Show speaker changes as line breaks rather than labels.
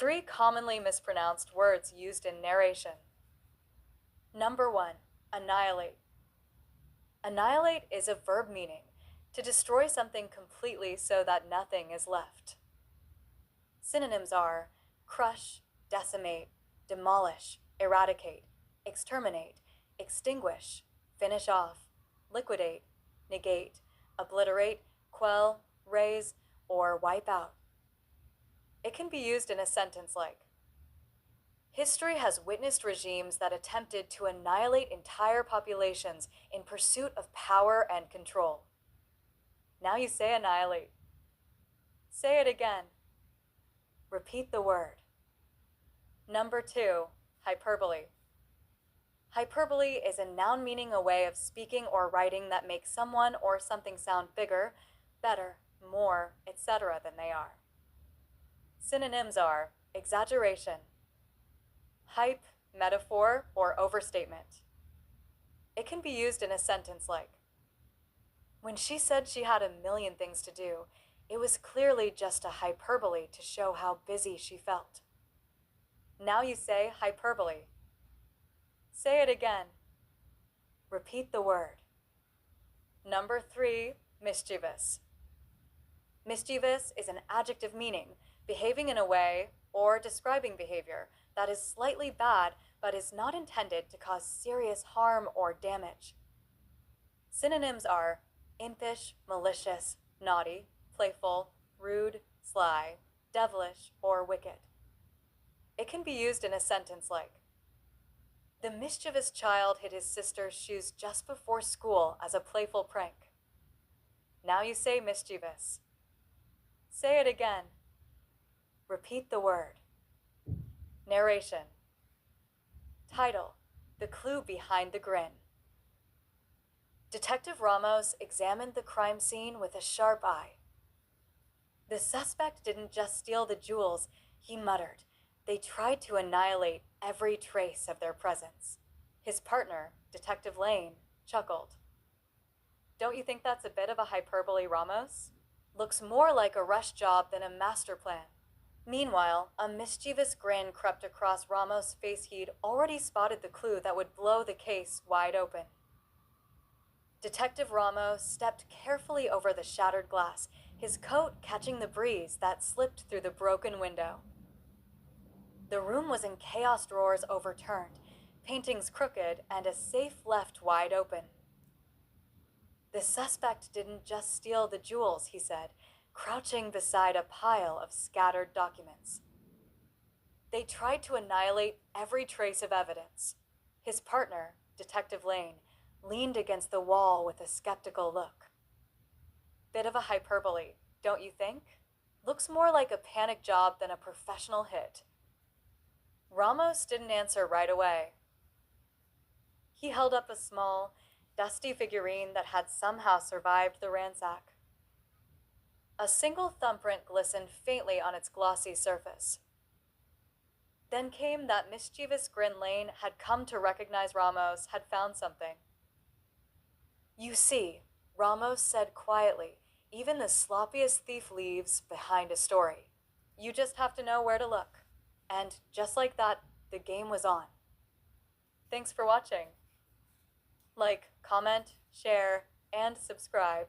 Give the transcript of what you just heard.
3 commonly mispronounced words used in narration. Number 1, annihilate. Annihilate is a verb meaning to destroy something completely so that nothing is left. Synonyms are crush, decimate, demolish, eradicate, exterminate, extinguish, finish off, liquidate, negate, obliterate, quell, raze, or wipe out. It can be used in a sentence like, history has witnessed regimes that attempted to annihilate entire populations in pursuit of power and control. Now you say annihilate. Say it again. Repeat the word. Number 2, hyperbole. Hyperbole is a noun meaning a way of speaking or writing that makes someone or something sound bigger, better, more, etc. than they are. Synonyms are exaggeration, hype, metaphor, or overstatement. It can be used in a sentence like, when she said she had a million things to do, it was clearly just a hyperbole to show how busy she felt. Now you say hyperbole. Say it again. Repeat the word. Number 3, mischievous. Mischievous is an adjective meaning behaving in a way or describing behavior that is slightly bad but is not intended to cause serious harm or damage. Synonyms are impish, malicious, naughty, playful, rude, sly, devilish, or wicked. It can be used in a sentence like, the mischievous child hid his sister's shoes just before school as a playful prank. Now you say mischievous. Say it again. Repeat the word. Narration. Title: The Clue Behind the Grin. Detective Ramos examined the crime scene with a sharp eye. The suspect didn't just steal the jewels, he muttered. They tried to annihilate every trace of their presence. His partner, Detective Lane, chuckled. Don't you think that's a bit of a hyperbole, Ramos? Looks more like a rush job than a master plan. Meanwhile, a mischievous grin crept across Ramos' face. He'd already spotted the clue that would blow the case wide open. Detective Ramos stepped carefully over the shattered glass, his coat catching the breeze that slipped through the broken window. The room was in chaos, drawers overturned, paintings crooked, and a safe left wide open. The suspect didn't just steal the jewels, he said, crouching beside a pile of scattered documents. They tried to annihilate every trace of evidence. His partner, Detective Lane, leaned against the wall with a skeptical look. Bit of a hyperbole, don't you think? Looks more like a panic job than a professional hit. Ramos didn't answer right away. He held up a small, dusty figurine that had somehow survived the ransack. A single thumbprint glistened faintly on its glossy surface. Then came that mischievous grin. Lane had come to recognize Ramos had found something. You see, Ramos said quietly, even the sloppiest thief leaves behind a story. You just have to know where to look. And just like that, the game was on. Thanks for watching. Like, comment, share, and subscribe.